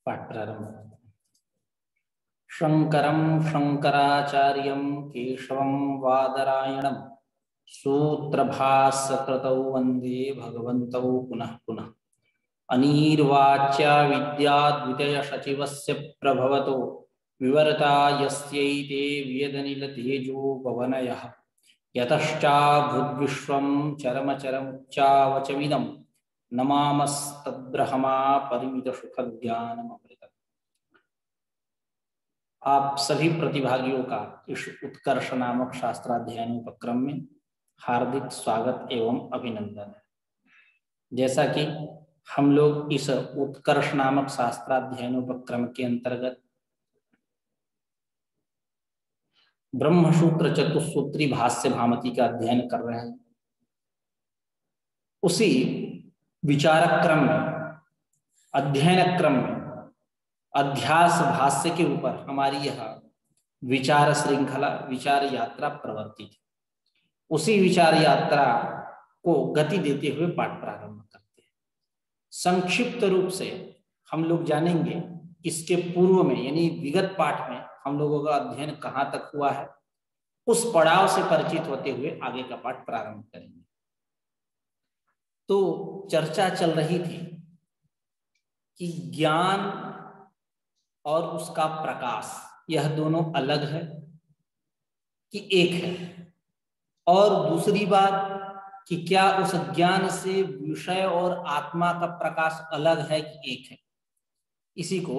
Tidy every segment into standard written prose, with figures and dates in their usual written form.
पाठ प्रारंभ। शंकरं शंकराचार्यं केशवं वादरायणं सूत्रभाष्यकृतौ वन्दे भगवन्तौ पुनः पुनः। अनिर्वाच्या विद्याद्वितयसचिवस्य प्रभवतो विवर्ता यस्यैते वियदनिलतेजो भवनयः यतश्चाभूद्विश्वं चरमचरमुच्चावचमिदं नमामस्तद्ब्रह्मा परिमितसुखज्ञानममृतम्। आप सभी प्रतिभागियों का इस उत्कर्ष नामक शास्त्राध्ययन उपक्रम में हार्दिक स्वागत एवं अभिनंदन है। जैसा कि हम लोग इस उत्कर्ष नामक शास्त्राध्ययन उपक्रम के अंतर्गत ब्रह्मसूत्र चतुस्सूत्री भाष्य भामती का अध्ययन कर रहे हैं, उसी विचारक क्रम में, अध्ययन क्रम में अध्यास भाष्य के ऊपर हमारी यह विचार श्रृंखला, विचार यात्रा प्रवर्तित है। उसी विचार यात्रा को गति देते हुए पाठ प्रारंभ करते हैं। संक्षिप्त रूप से हम लोग जानेंगे इसके पूर्व में, यानी विगत पाठ में हम लोगों का अध्ययन कहाँ तक हुआ है, उस पड़ाव से परिचित होते हुए आगे का पाठ प्रारंभ करेंगे। तो चर्चा चल रही थी कि ज्ञान और उसका प्रकाश, यह दोनों अलग है कि एक है, और दूसरी बात कि क्या उस ज्ञान से विषय और आत्मा का प्रकाश अलग है कि एक है। इसी को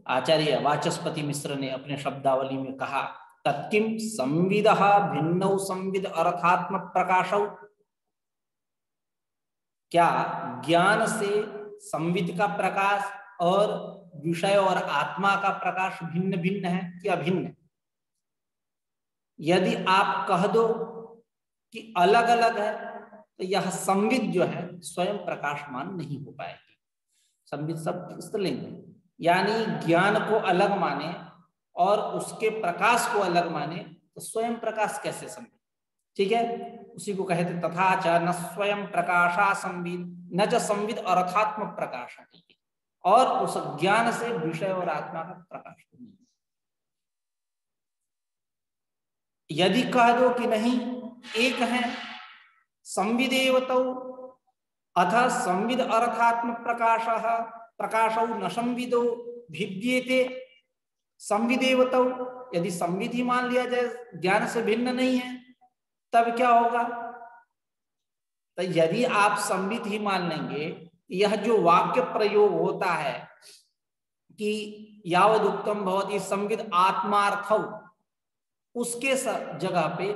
आचार्य वाचस्पति मिश्र ने अपने शब्दावली में कहा, तत्किं संविदः भिन्नौ संविद अर्थात्म प्रकाशौ। क्या ज्ञान से संविद का प्रकाश और विषय और आत्मा का प्रकाश भिन्न भिन्न है कि अभिन्न? यदि आप कह दो कि अलग अलग है तो यह संविद जो है स्वयं प्रकाशमान नहीं हो पाएगी। संविद शब्द स्त्रीलिंग है, यानी ज्ञान को अलग माने और उसके प्रकाश को अलग माने तो स्वयं प्रकाश कैसे संविद? ठीक है, उसी को कहते तथा च न स्वयं प्रकाशा संविद न च संविद अर्थात्म प्रकाश। और उस ज्ञान से विषय और आत्मा का प्रकाश नहीं। यदि कह दो कि नहीं एक है, संविदेवतौ अथ संविद अर्थात्म प्रकाशः प्रकाशौ न संविदो भिद्येते संविदेवतौ, यदि संविद ही मान लिया जाए, ज्ञान से भिन्न नहीं है, तब क्या होगा? तो यदि आप संविद ही मान लेंगे, यह जो वाक्य प्रयोग होता है कि यावदुक्तम भवति संविद आत्मार्थौ, उसके जगह पे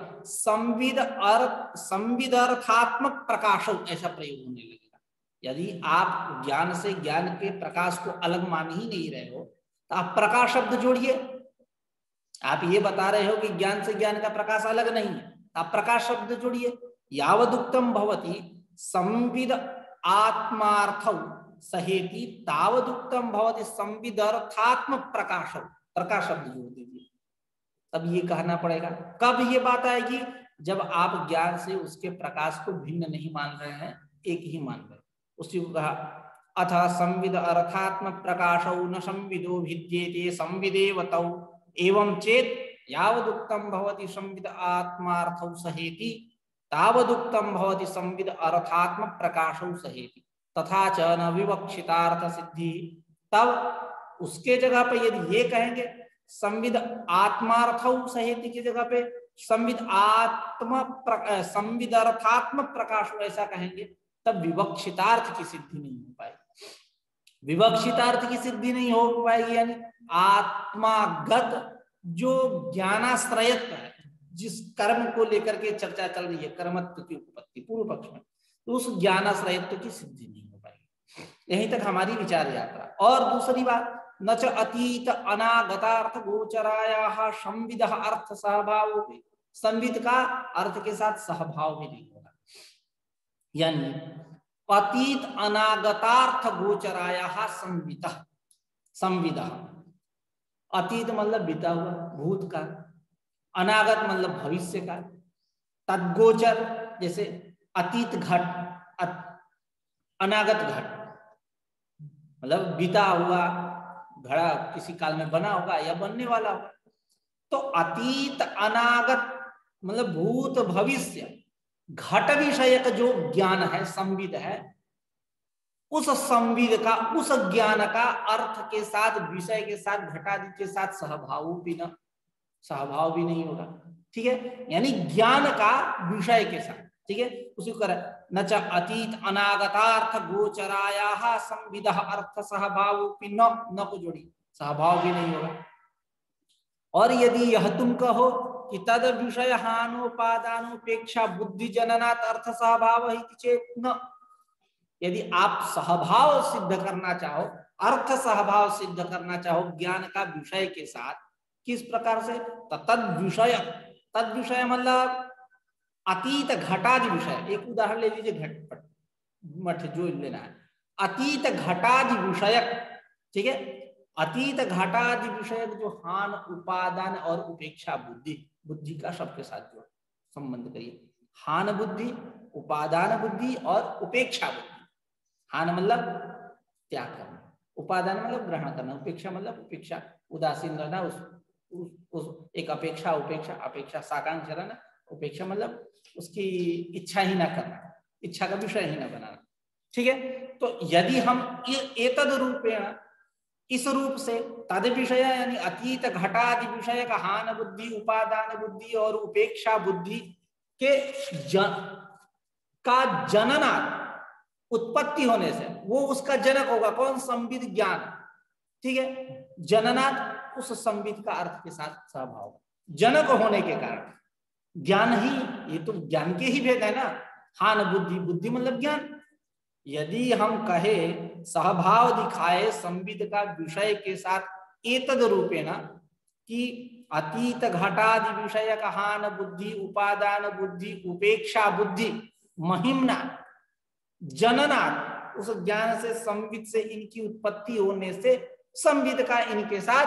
संविदर्थात्मक प्रकाशौ ऐसा प्रयोग होने लगेगा। यदि आप ज्ञान से ज्ञान के प्रकाश को अलग मान ही नहीं रहे हो तो आप प्रकाश शब्द जोड़िए। आप ये बता रहे हो कि ज्ञान से ज्ञान का प्रकाश अलग नहीं है, आप प्रकाश शब्द जोड़िए। यावदुक्तम भवति संविद आत्मार्थौ सहेति तावदुक्तम भवति संविदर्थात्म प्रकाशौ, प्रकाश शब्द जोड़ दीजिए। तब ये कहना पड़ेगा। कब ये बात आएगी? जब आप ज्ञान से उसके प्रकाश को भिन्न नहीं मान रहे हैं, एक ही मान रहे। उसी को कहा अथ संविद अर्थात्म प्रकाशौ न संविदो भिद्येते संविदेवतौ एवं चेत यावदुक्तम भवति संविद आत्मार्थौ सहेति तावदुक्तम भवति संविद अर्थात्म प्रकाशौ सहेति तथा च न विवक्षितार्थ सिद्धि। तब उसके जगह पे यदि ये कहेंगे संविद आत्मार्थौ सहेति की जगह पे संविदर्थात्म प्रकाश ऐसा कहेंगे, तब विवक्षितार्थ की सिद्धि नहीं हो पाएगी। विवक्षितार्थ की सिद्धि नहीं हो पाएगी, यानी आत्मागत जो ज्ञानाश्रयत्व है, जिस कर्म को लेकर के चर्चा चल रही है, कर्मत्व की उत्पत्ति पूर्व पक्ष में, तो उस ज्ञानाश्रयत्व की सिद्धि नहीं हो पाएगी। यहीं तक हमारी विचार यात्रा। और दूसरी बात, न च अतीत अनागतार्थ गोचरायाः संविदः अर्थ सहभाव, संविद का अर्थ के साथ सहभाव भी नहीं होगा। यानी अतीत अनागतार्थ गोचरायाः संविदः, संविदः अतीत मतलब बीता हुआ भूत का, अनागत मतलब भविष्य का, तद्गोचर जैसे अतीत घट, अनागत घट मतलब बीता हुआ घड़ा किसी काल में बना होगा या बनने वाला होगा। तो अतीत अनागत मतलब भूत भविष्य घट विषय का जो ज्ञान है, संविद है, उस संविद का, उस ज्ञान का अर्थ के साथ, विषय के साथ, घटादि के साथ सहभाव भी नहीं होगा। ठीक है, यानी ज्ञान का विषय के साथ। ठीक है, उसी कर न च अतीत अनागतार्थ गोचराया संविद अर्थ सहभाव न को जोड़ी, सहभाव भी नहीं होगा। और यदि यह तुम कहो कि तद विषय हानोपादानोपेक्षा बुद्धि जननात् अर्थ सहभाव चेत न, यदि आप सहभाव सिद्ध करना चाहो, अर्थ सहभाव सिद्ध करना चाहो ज्ञान का विषय के साथ, किस प्रकार से? तद विषय मतलब अतीत घटादि विषय। एक उदाहरण ले लीजिए, घटपट मठ जो लेना है, अतीत घटादि विषयक। ठीक है, अतीत घटादि विषयक जो हान उपादान और उपेक्षा बुद्धि, बुद्धि का सबके साथ जो संबंध करिए, हान बुद्धि, उपादान बुद्धि और उपेक्षा बुद्धि। हान मतलब त्याग करना, उपादान मतलब ग्रहण करना, उपेक्षा मतलब उपेक्षा, उदासीन रहना, उस एक अपेक्षा, अपेक्षा साकांक्षा रहना, उपेक्षा मतलब उसकी इच्छा ही ना करना, इच्छा का विषय ही ना बनाना। ठीक है, तो यदि हम एतद रूपेण, इस रूप से तद विषय यानी अतीत घटादि विषय का हान बुद्धि, उपादान बुद्धि और उपेक्षा बुद्धि के का जनना, उत्पत्ति होने से, वो उसका जनक होगा। कौन? संविद ज्ञान। ठीक है, जननात् उस संविद का अर्थ के साथ सहभाव, जनक होने के कारण ज्ञान ही, ये तो ज्ञान के ही भेद है ना। हान बुद्धि, बुद्धि मतलब ज्ञान। यदि हम कहे सहभाव दिखाए संविद का विषय के साथ एतद रूपेण कि अतीत घटादि विषय का हान बुद्धि, उपादान बुद्धि, उपेक्षा बुद्धि महिम्ना जनना, उस ज्ञान से, संविद से इनकी उत्पत्ति होने से संविद का इनके साथ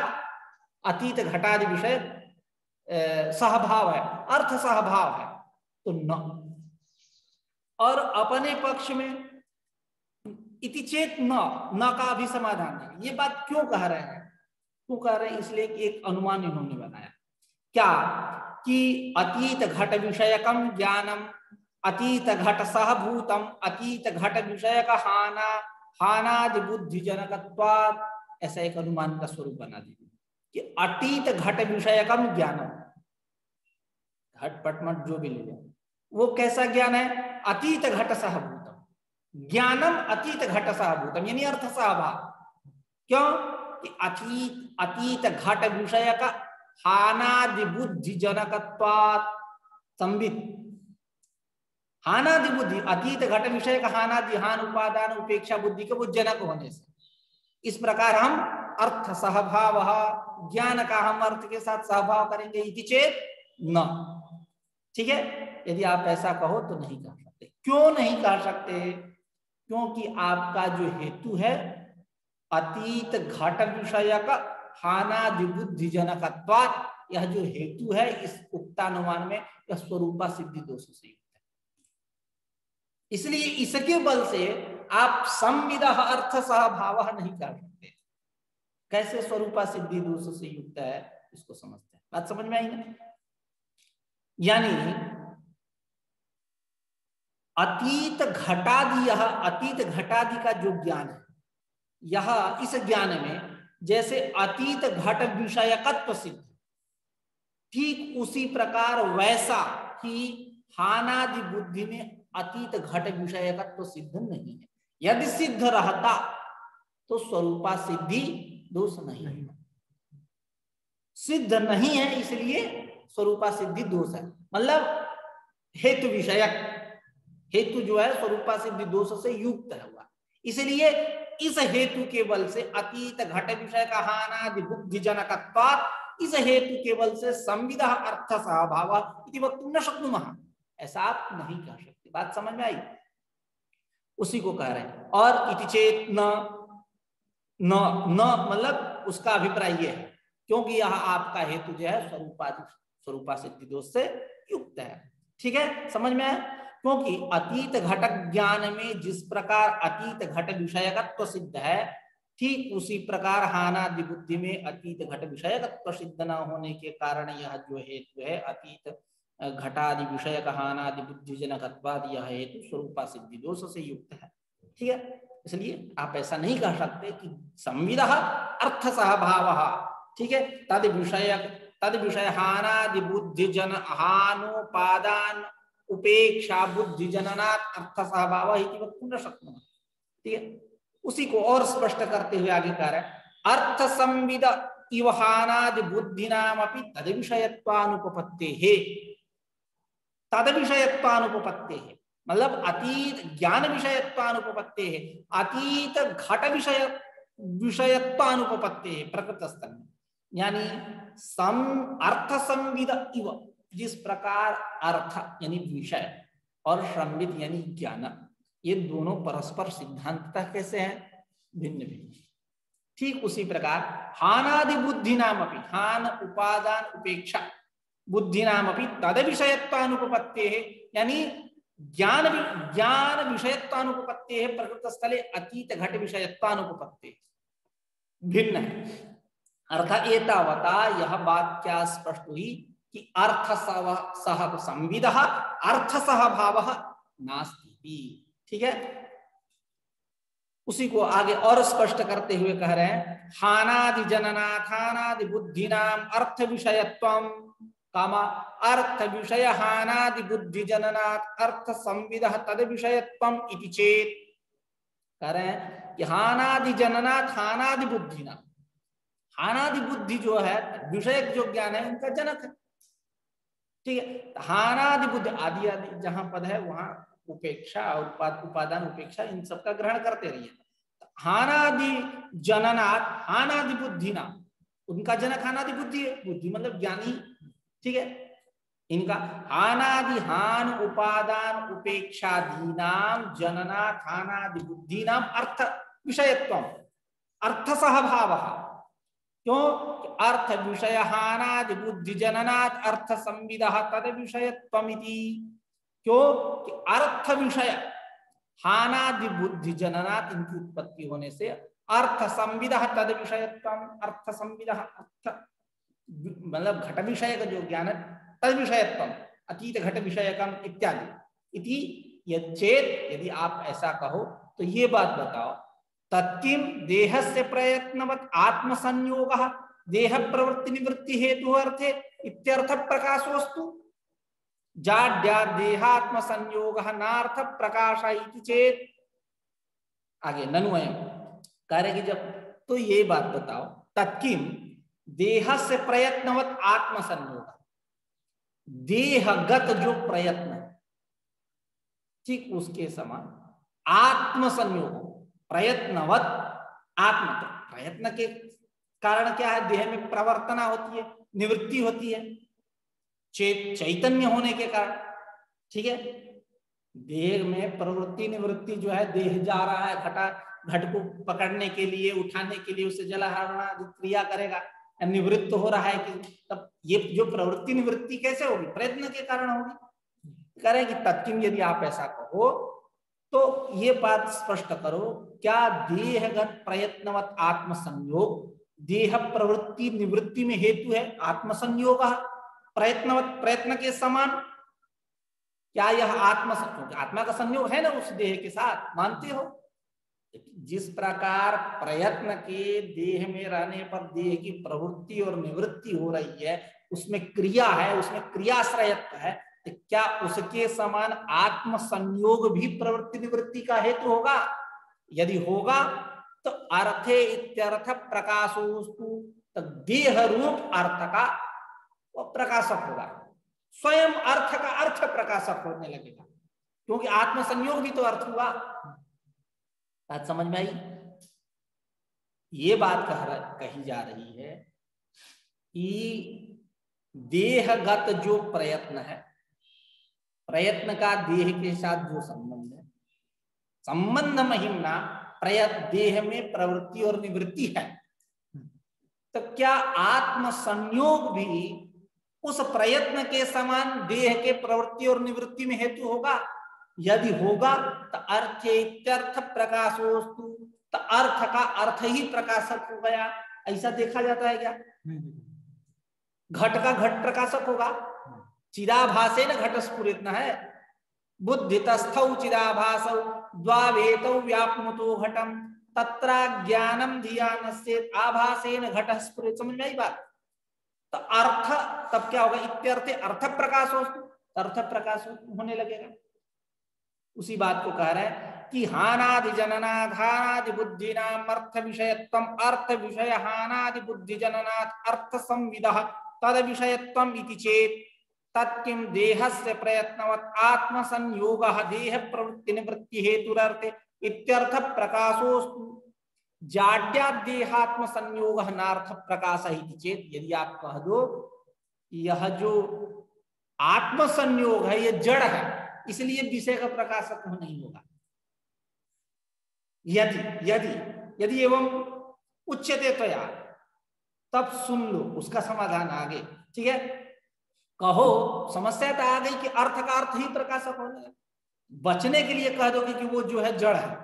अतीत घटादि विषय सहभाव है, अर्थ सहभाव है, तो न। और अपने पक्ष में इति चेत न का भी समाधान है। ये बात क्यों कह रहे हैं? क्यों कह रहे हैं? इसलिए कि एक अनुमान इन्होंने बनाया, क्या कि अतीत घट विषयकम ज्ञानम अतीत घट सहभूतम अतीत घट विषय का हानादि बुद्धि जनकत्वात्, ऐसा एक अनुमान का स्वरूप बना दीजिए कि अतीत घट विषयकम ज्ञानम, घट पट मट जो भी ले लें, वो कैसा ज्ञान है? अतीत घट सहभूतम, ज्ञानम अतीत घट सहभूतम, यानी अर्थ सहभाव। क्यों? कि अतीत घट विषय का हानादि बुद्धि जनकत्वात् संविद, हानादि बुद्धि, अतीत घट विषय का हानादि, हान उपादान उपेक्षा बुद्धि के वो जनक होने से, इस प्रकार हम अर्थ सहभाव, ज्ञान का हम अर्थ के साथ सहभाव करेंगे इति चेत न। ठीक है, यदि आप ऐसा कहो तो नहीं कह सकते। क्यों नहीं कह सकते? क्योंकि आपका जो हेतु है अतीत घट विषय का हानादि बुद्धि जनकत्वात्, यह जो हेतु है इस उक्तानुमान में, यह स्वरूपा सिद्धि दोष से युक्त है। इसलिए इसके बल से आप संविद अर्थ सहभाव नहीं कर सकते। कैसे स्वरूपा सिद्धि दोष से युक्त है, इसको समझते हैं। बात समझ में आई ना? यानी अतीत घटादि, यह अतीत घटादि का जो ज्ञान है, यह इस ज्ञान में जैसे अतीत घट विषयकत्व सिद्ध, ठीक उसी प्रकार वैसा ही हानादि बुद्धि में अतीत घट विषयकत्व सिद्ध नहीं है। यदि सिद्ध रहता तो स्वरूपा सिद्धि दोष नहीं है। सिद्ध नहीं है इसलिए स्वरूपा सिद्धि दोष है। मतलब हेतु विषयक, हेतु जो है स्वरूपा सिद्धि दोष से युक्त है हुआ, इसलिए इस हेतु के बल से अतीत घट विषय का हानादि बुद्धि जनकत्वात्, इस हेतु के बल से संविदा अर्थ सहभाव इति वक्तुं न शक्नुमः, ऐसा आप नहीं कह सकते। बात समझ में आई? उसी को कह रहे हैं। और इति चेत न, मतलब उसका अभिप्राय ये है क्योंकि यह आपका हेतु जो है स्वरूपा सिद्धि दोष से युक्त है। ठीक है, समझ में आया? क्योंकि अतीत घटक ज्ञान में जिस प्रकार अतीत घट विषयकत्व सिद्ध है, ठीक उसी प्रकार हानादि बुद्धि में अतीत घट विषयकत्व सिद्ध न होने के कारण यह जो हेतु है अतीत घटादि विषयक हानादि बुद्धि जनकत्वाद, यह हेतु स्वरूपा सिद्धि दोष से युक्त है। ठीक है, इसलिए आप ऐसा नहीं कह सकते कि संविदा अर्थ सहभाव, ठीक है, तद विषय हानादि बुद्धि जन हानोपादान उपेक्षा बुद्धि जननात् अर्थ सहभाव इति वक्तुं न शक्नुमः। ठीक है, उसी को और स्पष्ट करते हुए आगे कह रहे हैं अर्थ संविद इव हानादि बुद्धिनामपि तद विषयत्वानुपपत्तेः, तद विषयत्वानुपपत्तेः मतलब अतीत ज्ञान विषयत्वानुपपत्तेः, अतीत घट विषयत्वानुपपत्तेः प्रकृतस्थल में, यानी अर्थ संविद इव, जिस प्रकार अर्थ यानी विषय और संविद यानी ज्ञान, ये दोनों परस्पर सिद्धांततः कैसे हैं, भिन्न भिन्न। ठीक उसी प्रकार हानादि बुद्धि नाम अपनी, हान उपादान उपेक्षा बुद्धि नाम अपनी तद विषयत्वानुपपत्तेः, यानी ज्ञान विषयत्वानुपपत्तेः प्रकृत स्थले अतीत घट विषयत्वानुपपत्तेः भिन्न है। अर्थात एतावता यह बात क्या स्पष्ट हुई कि अर्थ सह संविदः अर्थ सह भावः नास्ति। ठीक है, उसी को आगे और स्पष्ट करते हुए कह रहे हैं हानादि जननाथ हानादि बुद्धिनाम अर्थ विषयत्वम कामा अर्थ विषय हानादि बुद्धि जननाथ अर्थ संविदः तद विषयत्वम इति चेत, कह रहे हैं कि हानादि जननाथ हानादि बुद्धिनाम, हानादि बुद्धि जो है विषयक जो ज्ञान है उनका जनक है। ठीक है, हानादि बुद्धि आदि आदि जहां पद है वहां उपेक्षा और उपादान उपेक्षा इन सबका ग्रहण करते रहिए। हानादि जननाथ हानादि बुद्धि नाम, उनका जनक हानादि बुद्धि है, बुद्धि मतलब ज्ञानी। ठीक है, इनका हानादि हान उपादान उपेक्षादि नाम जननाथ हानादि बुद्धि नाम अर्थ विषयत्वम अर्थ सहभाव, क्यों अर्थ विषय हानादि बुद्धि जननाथ अर्थ संविदः तद विषयत्वमिति, क्यों कि अर्थ विषय हानादि बुद्धि जननात् इनकी उत्पत्ति होने से अर्थ संविदः तद विषयत्वम, अर्थ संविदः अर्थ मतलब घट विषय का जो ज्ञान है तद विषयत्वम अतीत घट विषयकम इत्यादि इति यच्चेत, यदि आप ऐसा कहो तो ये बात बताओ तत्किम देहस्य प्रयत्नवत् आत्मसंयोगः देह प्रवृत्ति निवृत्ति हेतु अर्थे इत्यर्थ प्रकाशोस्तु जाड्या देहात्म संयोग नार्थ प्रकाश इति चेत। आगे नन्वयम करेगी जब, तो ये बात बताओ तत्किम देह से प्रयत्नवत आत्म संयोग, देहगत जो प्रयत्न है ठीक उसके समान आत्म संयोग प्रयत्नवत आत्म, तो प्रयत्न के कारण क्या है, देह में प्रवर्तना होती है, निवृत्ति होती है चैतन्य होने के कारण। ठीक है, देह में प्रवृत्ति निवृत्ति जो है, देह जा रहा है घट को पकड़ने के लिए उठाने के लिए, उसे जलाहरण आदि क्रिया करेगा, निवृत्त हो रहा है कि तब ये जो प्रवृत्ति निवृत्ति कैसे होगी, प्रयत्न के कारण होगी। करें कि तत्किम यदि आप ऐसा कहो तो ये बात स्पष्ट करो क्या देहगत प्रयत्नवत आत्मसंयोग देह प्रवृत्ति निवृत्ति में हेतु है आत्मसंयोग प्रयत्नवत प्रयत्न के समान, क्या यह आत्मा का संयोग है ना उस देह के साथ, मानते हो? जिस प्रकार प्रयत्न के देह में रहने पर देह की प्रवृत्ति और निवृत्ति हो रही है, उसमें क्रिया है, उसमें क्रियाश्रयत्व है, तो क्या उसके समान आत्म संयोग भी प्रवृत्ति निवृत्ति का हेतु होगा? यदि होगा तो अर्थे इत्यर्थ प्रकाशोस्तु, तो देह रूप अर्थ का वो प्रकाशक होगा, स्वयं अर्थ का अर्थ प्रकाशक होने लगेगा, क्योंकि आत्म संयोग भी तो अर्थ हुआ। बात समझ में आई? ये बात कही जा रही है कि देहगत जो प्रयत्न है, प्रयत्न का देह के साथ जो संबंध है, संबंध महिमना प्रयत्न देह में प्रवृत्ति और निवृत्ति है, तो क्या आत्म संयोग भी उस प्रयत्न के समान देह के प्रवृत्ति और निवृत्ति में हेतु होगा? यदि होगा तो अर्थ प्रकाशोस्तु, तो अर्थ का अर्थ ही प्रकाशक हो गया, ऐसा देखा जाता है क्या? घट का घट प्रकाशक होगा, चिदाभासेन घट स्फुरित न है, बुद्धितस्थौ चिदाभासौ द्वावेतौ व्याप्नुतो घटम तत्रा ज्ञानम धियानस्येत आभासेन घट स्फुरित। समझ में आई बात? तो अर्थ तब क्या होगा? इत्यर्थे अर्थ प्रकाश हो, अर्थ प्रकाश होने लगेगा। उसी बात को कह रहे हैं कि हानादि जननात् हानादि बुद्धिनाम अर्थ विषयत्वम अर्थ विषय हानादि बुद्धि जननात् अर्थ संविदः तद विषयत्वम इति चेत तत्किं देहस्य प्रयत्नवत् आत्म संयोगः देह प्रवृत्ति निवृत्ति हेतुरर्थे इत्यर्थ प्रकाशोस्तु जाड्यात् देहात्म संयोगः नार्थ प्रकाशः इति चेत। यदि आप कह दो यह जो आत्म संयोग है ये जड़ है, इसलिए विषय का प्रकाशक नहीं होगा। यदि यदि यदि एवं उच्यते तो यार, तब सुन लो उसका समाधान आगे, ठीक है? कहो समस्या तो आ गई कि अर्थ का अर्थ ही प्रकाशक हो गया, बचने के लिए कह दोगे कि वो जो है जड़ है,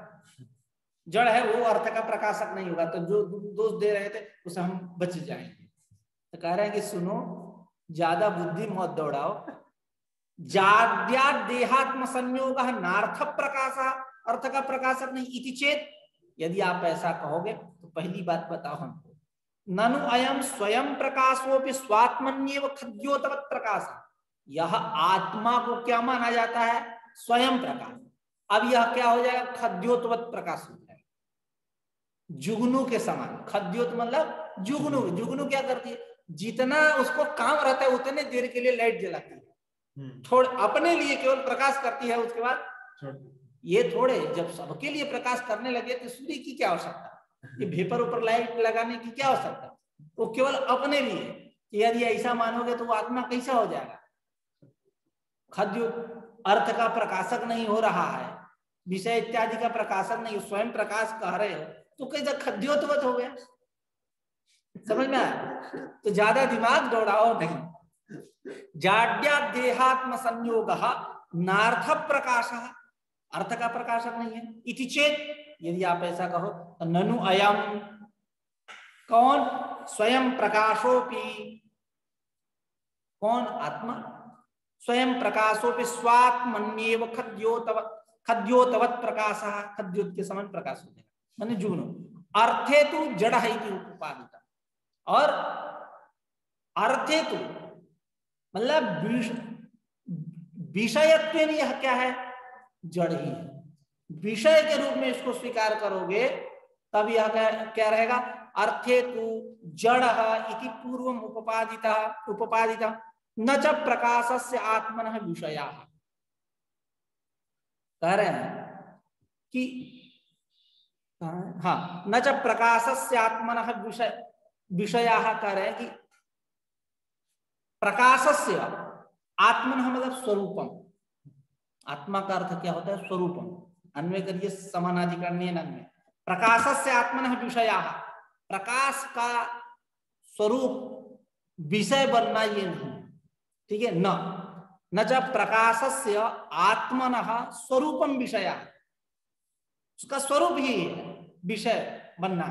जड़ है वो अर्थ का प्रकाशक नहीं होगा, तो जो दोष दे रहे थे उसे हम बच जाएंगे। तो कह रहे हैं कि सुनो, ज्यादा बुद्धि मत दौड़ाओ, जाड्यात् देहात्म संयोग नार्थ प्रकाश, अर्थ का प्रकाशक नहीं इति चेत। यदि आप ऐसा कहोगे तो पहली बात बताओ हमको, ननु अयम स्वयं प्रकाशोपि स्वात्मन्येव खद्योतवत् प्रकाश। यह आत्मा को क्या माना जाता है? स्वयं प्रकाश। अब यह क्या हो जाएगा? खद्योतवत् प्रकाश हो जाएगा, जुगनू के समान। खद्योत मतलब जुगनू। जुगनू क्या करती है? जितना उसको काम रहता है उतने देर के लिए लाइट जलाती है, थोड़ा अपने लिए केवल प्रकाश करती है, उसके बाद ये थोड़े जब सबके लिए प्रकाश करने लगे तो सूर्य की क्या आवश्यकता, ये भेपर ऊपर लाइट लगाने की क्या आवश्यकता, वो केवल अपने लिए। यदि ऐसा मानोगे तो वो आत्मा कैसा हो जाएगा? खद्यो अर्थ का प्रकाशक नहीं हो रहा है, विषय इत्यादि का प्रकाशक नहीं, स्वयं प्रकाश कह रहे हो तो कैसा खद्योतवत हो गया? समझ में आया? तो ज्यादा दिमाग दौड़ाओ नहीं। जाड्यात् देहात्म संयोगः नार्थ प्रकाशः, अर्थ का प्रकाशक नहीं है इति चेत। यदि आप ऐसा कहो तो ननु अयम, कौन? स्वयं प्रकाशोपि, कौन? आत्मा। स्वयं प्रकाशोपि स्वात्मन्येव खद्योतवत् प्रकाशः, खद्योत के समान प्रकाश हो जाएगा, माने जुगनू। अर्थे तु जड़ है इति उपादिता, और अर्थे तु मतलब विषयत्व यह क्या है? जड़ ही है। विषय के रूप में इसको स्वीकार करोगे तब यह क्या रहेगा? अर्थे तु जड़ इति पूर्वम उपपादिता न च प्रकाशस्य आत्मनः विषयाः। कह रहे हैं कि हाँ, न च प्रकाशस्य आत्मनः विषयाः, कह रहे हैं कि प्रकाशस्य आत्मनः मतलब स्वरूपम। आत्मा का अर्थ क्या होता है? स्वरूपम। अन्वय करिए समानाधिकरण्य अन्वय। प्रकाशस्य आत्मनः विषयाः, प्रकाश का स्वरूप विषय बनना ये नहीं, ठीक है? न च प्रकाशस्य आत्मनः स्वरूपम विषयः, उसका स्वरूप ही विषय बनना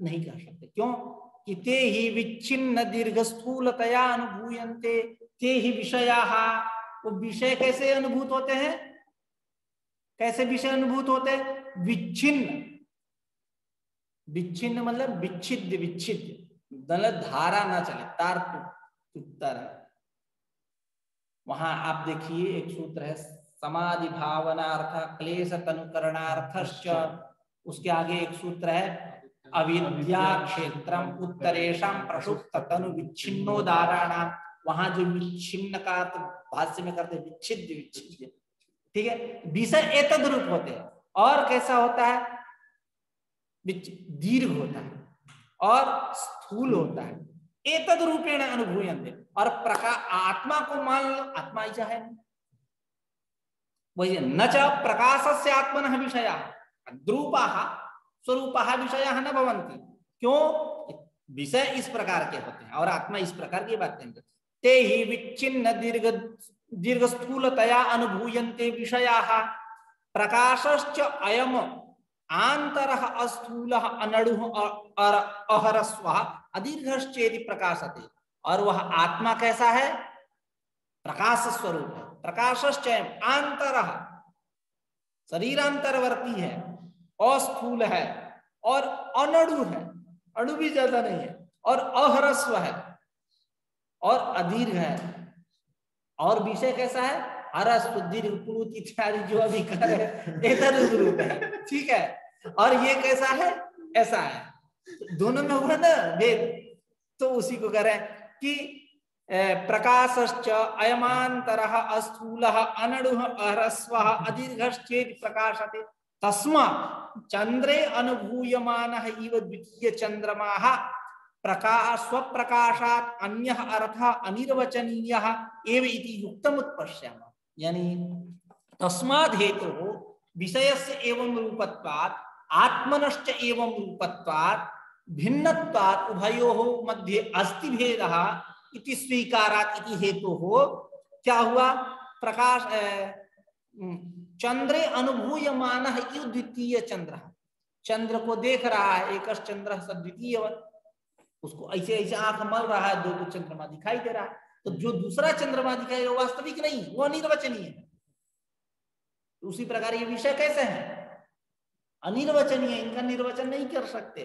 नहीं कर सकते। क्यों? कि ते ही विच्छिन्न दीर्घ स्थूलतया अनुभूयन्ते ते ही विषयाः। वो विषय कैसे अनुभूत होते हैं? कैसे विषय अनुभूत होते हैं? विच्छिन्न। विच्छिन्न मतलब विच्छिद्य, विच्छिद्य मतलब धारा ना चले, तार टूटता रहे। वहां आप देखिए एक सूत्र है, समाधि भावनार्थ क्लेश तनुकरणार्थश्च, उसके आगे एक सूत्र है अविद्या क्षेत्रम उत्तरेशम प्रसुप्त तनु विच्छिन्नो दाराणाम। वहां जो विच्छिन्न का भाष्य में करते विच्छिद्य, विच्छिद्य, ठीक है? विषय एतद रूप होते हैं। और कैसा होता है? दीर्घ होता है और स्थूल होता है। एतद रूपेण अनुभूयन्ते। और आत्मा को मान लो, आत्मा ऐसा है वही। न च प्रकाशस्य आत्मनः विषयाः द्रूपाः स्वरूपाः विषयाः न भवन्ति। क्यों? विषय इस प्रकार के होते हैं और आत्मा इस प्रकार की बातें करते। ते ही विच्छिन्न दीर्घ स्थूलतया अनुभूयन्ते विषयाः प्रकाशश्च अयम आंतरः अस्थूलः अनडुः अहरस्वः अदीर्घश्चेति प्रकाशते। और वह आत्मा कैसा है? प्रकाश स्वरूप है। प्रकाशश्चयम् आंतरः, शरीरांतरवर्ती है, अस्थूल है और अनडु है, अणु भी ज्यादा नहीं है, और अहरस्व है और अदीर्घ है। और विषय कैसा है? हरस्व दीर्घ पुरुष इत्यादि जो अभी कर रूप है, ठीक है। और ये कैसा है? ऐसा है। दोनों में हुआ ना भेद, तो उसी को कह रहे हैं कि प्रकाशश्च अयमांतरः अस्थूलः अनडुः अह्रस्वः अदीर्घश्चेति प्रकाशते तस्मात् चंद्रे अनुभूयमानः इव द्वितीय चंद्रमाः प्रकाश स्वप्रकाशात् अन्यः अर्थः अनिर्वचनीयः एव इति युक्तम् उत्पश्यामः। यानी तस्मात् हेतुः विषयस्य एवं रूपत्वात् आत्मनश्च एवं रूपत्वात् भिन्नत्वात् उभयोः मध्ये अस्ति भेदः इति स्वीकारात् इति हेतुः क्या हुआ? प्रकाश चंद्रे अनुभूयमानः इव द्वितीय चंद्र, चंद्र को देख रहा है, एकश चंद्र सद्वितीय, उसको ऐसे ऐसे आंख मल रहा है, दो दो चंद्रमा दिखाई दे रहा है। तो जो दूसरा चंद्रमा दिखाई दे वो वास्तविक नहीं, वो अनिर्वचनीय है। उसी प्रकार ये विषय कैसे है? अनिर्वचनीय, इनका निर्वचन नहीं कर सकते।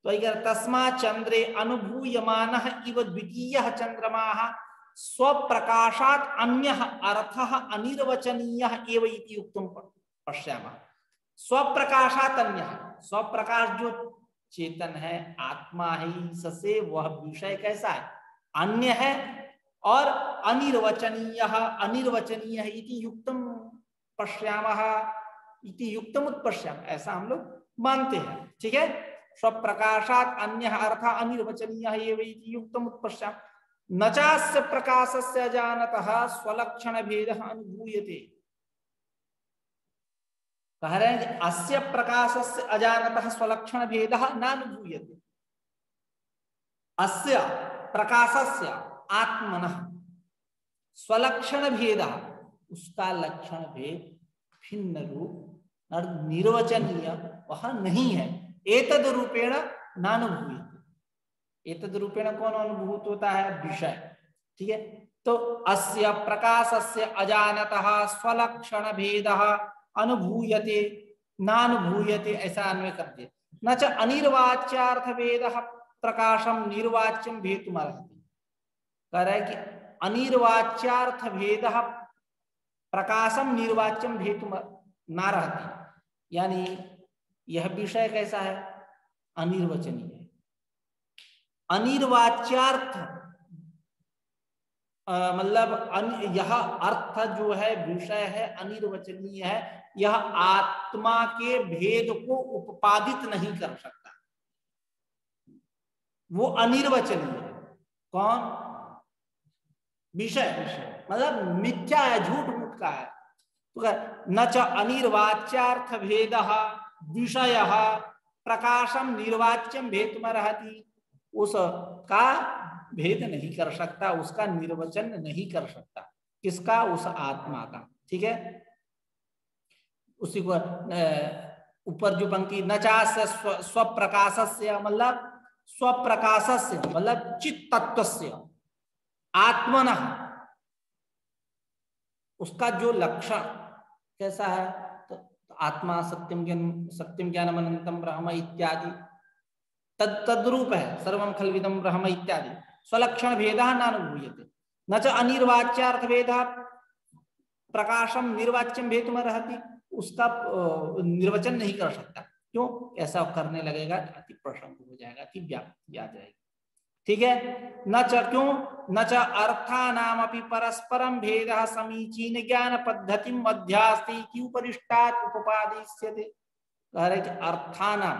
तो अगर तस्मा चंद्रे अनुभूयमानः इव द्वितीयः चंद्रमाः स्वप्रकाशात् अन्यः अर्थः अनिर्वचनीयः एव इति युक्तम् पश्यामः। स्वप्रकाशात् अन्यः, स्वप्रकाश जो चेतन है, आत्मा है, इससे वह विषय कैसा है? अन्य है और अनिर्वचनीयः, अनिर्वचनीय इति युक्तम् पश्यामः, इति युक्तम् उत्पश्यामः, ऐसा हम लोग मानते हैं। ठीक है, स्वप्रकाशात् अन्यः अर्थः अनिर्वचनीयः एव इति युक्तम् उत्पश्यामः। न चास्य प्रकाशस्य अजानतः स्वलक्षण भेदः अनुभूयते। कह रहे हैं कि अस्य प्रकाशस्य अजानतः स्वलक्षण भेदः नानुभूयते। अस्य प्रकाशस्य आत्मनः स्वलक्षण भेदः, उसका लक्षण भेद भिन्न रूप और निर्वचनीय वह नहीं है। एतद रूपेण नानुभूयते। एतद रूपेण कौन अनुभूत होता है? विषय। ठीक है, तो अस्य प्रकाशस्य अजानतः स्वलक्षण भेदः अनुभूयते नानुभूयते, ऐसा अन्वय कर दिया। न च अनिर्वाच्यार्थ भेदः प्रकाशम निर्वाच्यम भेतुमर्हति। कह रहा है कि अनिर्वाच्यार्थ भेदः प्रकाशम निर्वाच्यम भेतुम नारहति, यानी यह विषय कैसा है? अनिर्वचनीय है। अनिर्वाच्यार्थ मतलब यह अर्थ जो है, विषय है, अनिर्वचनीय है। यह आत्मा के भेद को उपपादित नहीं कर सकता, वो अनिर्वचनीय है। कौन? विषय मतलब मिथ्या है, झूठ मूठ का है। तो न च अनिर्वाच्यार्थ भेदः विषयः प्रकाशम निर्वाच्यम भेतुमर्हति, उसका भेद नहीं कर सकता, उसका निर्वचन नहीं कर सकता। किसका? उस आत्मा का। ठीक है, उसी को ऊपर जो पंक्ति न चास्य स्वप्रकाशस्य मतलब स्वप्रकाशस्य मतलब चित्त तत्वस्य आत्मनः, उसका जो लक्षण कैसा है? तो आत्मा सत्यम ज्ञानम अनंतम ब्रह्म इत्यादि तद्रूप है, सर्वम खल्विदम ब्रह्म इत्यादि। स्वलक्षण भेदः नानुभूयते। न च अनिर्वाच्यार्थ भेदः प्रकाशम निर्वाच्यम भेतुमर्हति, उसका निर्वचन नहीं कर सकता। क्यों? ऐसा करने लगेगा अति प्रसंग हो जाएगा, अति व्याप्ति आ जाएगी। ठीक है, न च क्यों? न च अर्थानामपि परस्परम भेदः समीचीन ज्ञान पद्धतिम अध्यास्ति कि उपरिष्टात् उपपादिष्यते। कह रहे कि अर्थानाम,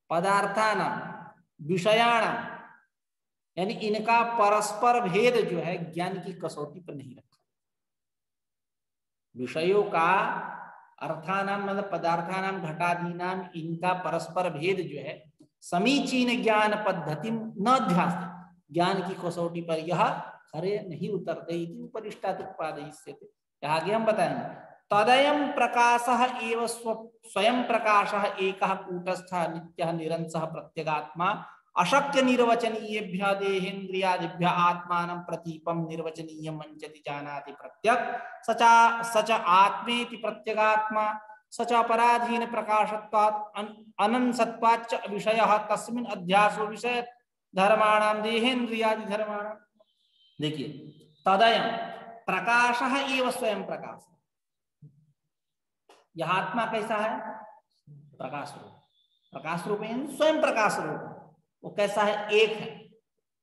पदार्थानाम, विषयाणाम, यानी इनका परस्पर भेद जो है ज्ञान की कसौटी पर नहीं रखा। विषयों का अर्थानाम मतलब पदार्थानाम घटादीनाम, इनका परस्पर भेद जो है समीचीन ज्ञान पद्धति न अध्यास, ज्ञान की कसौटी पर यह खरे नहीं उतरते। उपरिष्टात् उत्पादयिष्यते, आगे हम बताएंगे। तदयं प्रकाशः एव स्वयं प्रकाशः एकः कूटस्थः नित्यः निरंसः प्रत्यगात्मा अशक्य निर्वचनीयेभ्यः देहेन्द्रियादिभ्यः आत्मानं प्रतीपं निर्वचनीयं मंचति जानाति प्रत्यक् सच आत्मेति प्रत्यगात्मा सच अपराधीन प्रकाशत्वात् अनंसत्वाच्च विषयः तस्मिन् अध्यासो विषय धर्माणां देहेन्द्रियादि धर्माणां। देखिए, तदयं प्रकाशः एव स्वयं प्रकाश। यह आत्मा कैसा है? प्रकाश रूप। प्रकाश रूप यानी स्वयं प्रकाश रूप। वो कैसा है? एक है,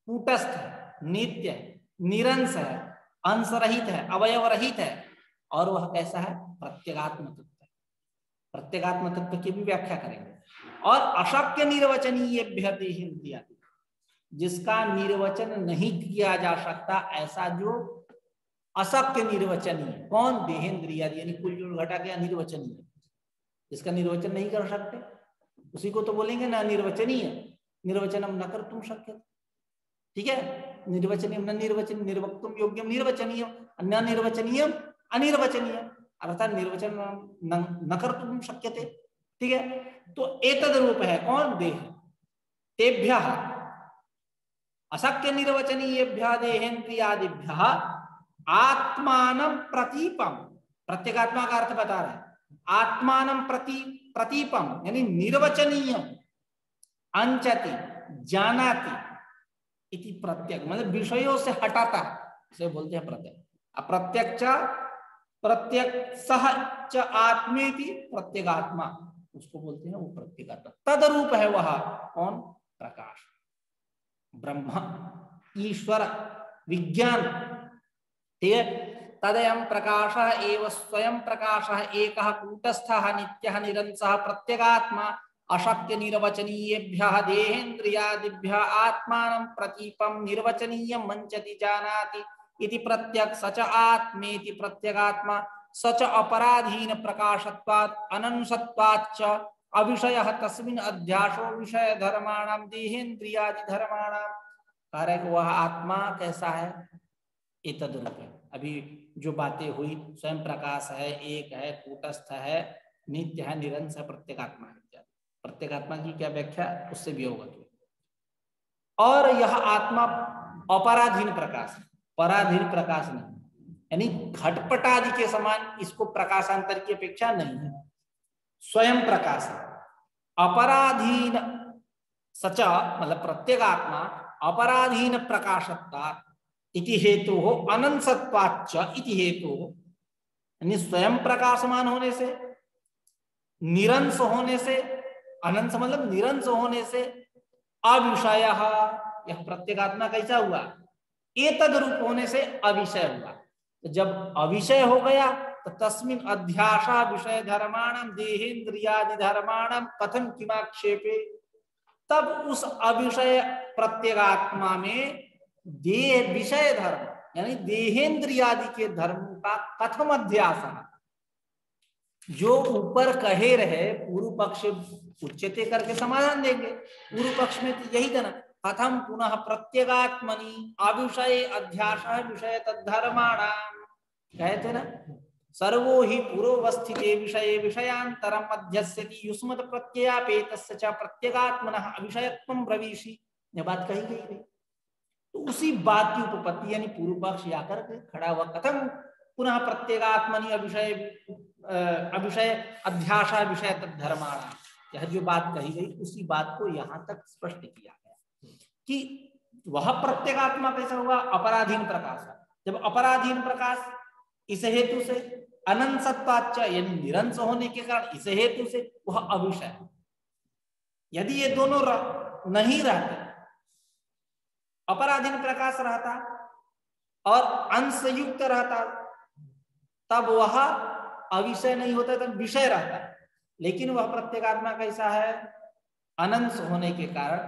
कूटस्थ है, नित्य है, निरंश है, अंश रहित है, अवयव रहित है। और वह कैसा है? प्रत्यगात्म तत्व है। प्रत्यगात्म तत्व की भी व्याख्या करेंगे। और अशक्य निर्वचनीय देहेन्द्रिया, जिसका निर्वचन नहीं किया जा सकता, ऐसा जो अशक्य निर्वचनीय। कौन? देहेन्द्रिया, यानी कुल जोड़ घटा के अनिर्वचनीय, जिसका निर्वचन नहीं कर सकते, उसी को तो बोलेंगे ना निर्वचनीय। निर्वचनम न कर तुम शक्य, ठीक है। निर्वचनीय न निर्वचन, निर्वक्तुम योग्यम निर्वचनीय, न निर्वचनीय अनिर्वचनीय, अर्थात निर्वचन न कर तुम शक्यते, ठीक है। तो एतद रूप है कौन? देह। तेभ्यः अशक्य निर्वचनीयेभ्यः देहेन्द्रियादिभ्यः आत्मानं प्रतीपम, प्रत्यगात्मा का अर्थ बता रहे हैं। आत्मानं प्रतीपम यानी निर्वचनीयम, अंचति जानाति इति प्रत्यक, मतलब विषयों से हटाता, इसे बोलते हैं प्रत्यक। प्रत्यक्षः च आत्मेति प्रत्यगात्मा, उसको बोलते हैं वो प्रत्यगात्मा। तदरूप है वह कौन? प्रकाश, ब्रह्म, ईश्वर, विज्ञान, ठीक है। तदयं प्रकाशः एव स्वयं प्रकाशः एकः कूटस्थः नित्यः निरंसः प्रत्यगात्मा अशक्य निर्वचनीयेभ्यः देहेन्द्रियादिभ्यः आत्मानं प्रतीपं निर्वचनीयं मंचति जानाति इति प्रत्यक् सच आत्मेति प्रत्यगात्मा सच अपराधीन प्रकाशत्वात् अनंसत्वाच्च अविषयः तस्मिन् अध्यासो विषय धर्माणां देहेन्द्रियादि धर्माणां। कार्य वह आत्मा कैसा है? एतद्रूप है। अभी जो बातें हुई, स्वयं प्रकाश है, एक है, कूटस्थ है, नित्य है, निरंतर है, प्रत्यगात्मा है। प्रत्यगात्मा की क्या व्याख्या, उससे भी अवगत हुई। और यह आत्मा अपराधीन प्रकाश, पराधीन प्रकाश नहीं, यानी घटपट आदि के समान इसको प्रकाशांतर की अपेक्षा नहीं है, स्वयं प्रकाश है। अपराधीन सच मतलब प्रत्यगात्मा अपराधीन प्रकाशत्वात् इति हेतु हो अनंसत्वाच्च इति हेतु हो, यानी स्वयं प्रकाशमान होने से, निरंश होने से, अनंत मतलब निरंश होने से, अविषय, यह प्रत्यगात्मा कैसा हुआ? एतद रूप होने से अविषय हुआ। तो जब अविषय हो गया तो तस्मिन् अध्यासा विषय धर्माणां देहेन्द्रियादि धर्माणां कथं किमाक्षेपे, तब उस अविषय प्रत्यगात्मा में देह विषय धर्म यानी देहेन्द्रियादि के धर्मों का कथम अध्यास, जो ऊपर कहे रहे पूर्व पक्ष उच्चते करके समाधान देंगे। पूर्व पक्ष में तो यही था ना, कथम पुनः प्रत्यगात्मनि अविषय अध्यास विषय तद्धर्माणाम, कहे थे ना, सर्वो ही पूर्वस्थिते विषये विषयांतरम अध्यस्यति युष्मत् प्रत्ययापेतस्य च प्रत्यगात्मनः अविषयत्वं ब्रवीषि, यह बात कही गई थी। तो उसी बात की उपपत्ति यानी पूर्व पक्ष आकर के खड़ा हुआ, कथम पुनः प्रत्यगात्मनि अविषय अध्यास विषय तद्धर्माणाम, यह जो बात कही गई उसी बात को यहाँ तक स्पष्ट किया गया कि वह प्रत्यगात्मा कैसा हुआ? अपराधीन प्रकाश। जब अपराधीन प्रकाश इस हेतु से, अनंसत्वाच्च यानी निरंश होने के कारण इस हेतु से वह अविषय। यदि ये दोनों नहीं रहते, अपराधीन प्रकाश रहता और अंश युक्त रहता, तब वह अविषय नहीं होता, तब विषय रहता। लेकिन वह प्रत्यगात्मा कैसा है? अनंश होने के कारण,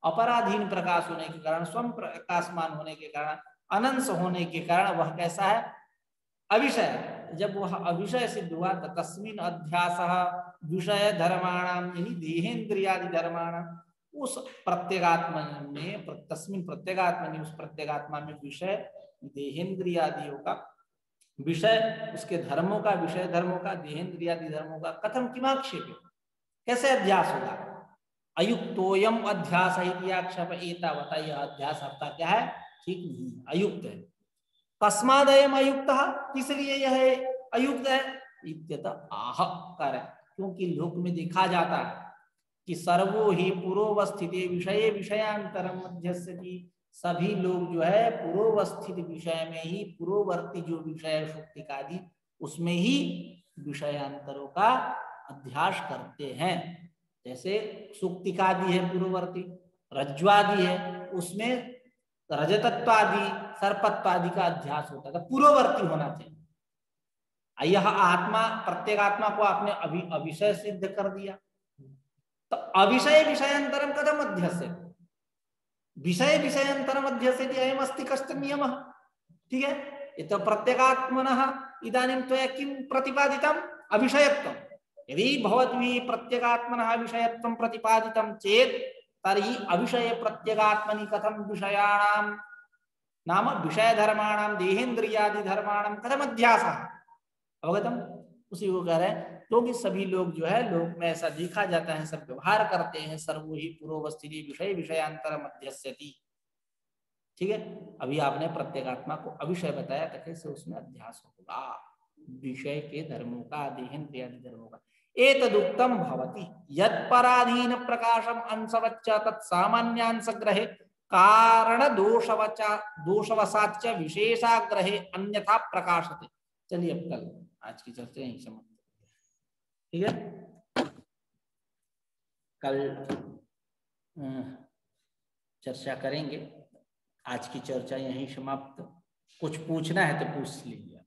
अपराधीन प्रकाश होने के कारण, स्वयं प्रकाशमान होने के कारण, अनंश होने के कारण वह कैसा है? अविषय। जब वह अविषय सिद्ध हुआ तो तस्मिन् अध्यासः विषय धर्माणाम यानी देहेन्द्रियादि धर्माणाम, उस प्रत्यगात्मा में, तस्मिन् प्रत्यगात्मा उस प्रत्यगात्मा में विषय देहेन्द्रियादियों का विषय उसके धर्मों का, विषय धर्मों का, देहेंद्रियादि धर्मों का कथम किमाक्षेप, कैसे अध्यास होगा? अयुक्तोयम अध्यास आक्षेप एतावता, यह अध्यास आपका क्या है? ठीक नहीं, अयुक्त है। कस्मादयम अयुक्त, इसलिए यह अयुक्त है। इत्यत आह कर, क्योंकि लोक में देखा जाता है कि सर्वो ही पूर्वस्थित विषय विषयांतरम मध्यस्थति, सभी लोग जो है पूर्वस्थित विषय में ही, पूर्ववर्ती जो विषय सुक्तिकादि उसमें ही विषयांतरों का अध्यास करते हैं। जैसे सुक्तिकादि है पूर्ववर्ती, रज्ज्वादि है उसमें रजतत्वादि सर्पत्वादि का अध्यास होता था, पूर्ववर्ती होना चाहिए। यह आत्मा, प्रत्येगात्मा को आपने अविषय सिद्ध कर दिया, तो अविषय विषयांतरम कथम अध्यस्य, विषय विषयांतरम अध्यस्य अयम अस्ति कश्चन नियमः। ठीक है, ये तो प्रत्येगात्मनः इदानीं त्वया किं प्रतिपादितम्? अविषयत्वम्। यदि भवद्भिः प्रत्येगात्मनः विषयत्वं प्रतिपादितं चेत् तर्हि अविषय प्रत्येगात्मनि कथम विषयाणां नाम विषय धर्माणां देहेन्द्रियादि धर्माणां कथम अध्यासः? अवगतम? उसी को कह रहे हैं, क्योंकि सभी लोग जो है, लोक में ऐसा देखा जाता है, सब व्यवहार करते हैं, सर्वो ही पूर्ववस्थिति विषय विषयांतर मध्यस्थति। ठीक है, अभी आपने प्रत्येगात्मा को अविषय बताया, तो कैसे उसमें अध्यास होगा विषय के धर्मों का, देहेन्द्रियादि धर्मों का। एतदुक्तम भवति यत्पराधीन प्रकाशम अंशवच्च तत्सामान्यांश ग्रहे कारण दोषवसाच्च विशेषाग्रहे अन्यथा प्रकाशते। चलिए अब कल आज की चर्चा यहीं समाप्त। ठीक है, कल चर्चा करेंगे। आज की चर्चा यहीं समाप्त। कुछ पूछना है तो पूछ लीजिए।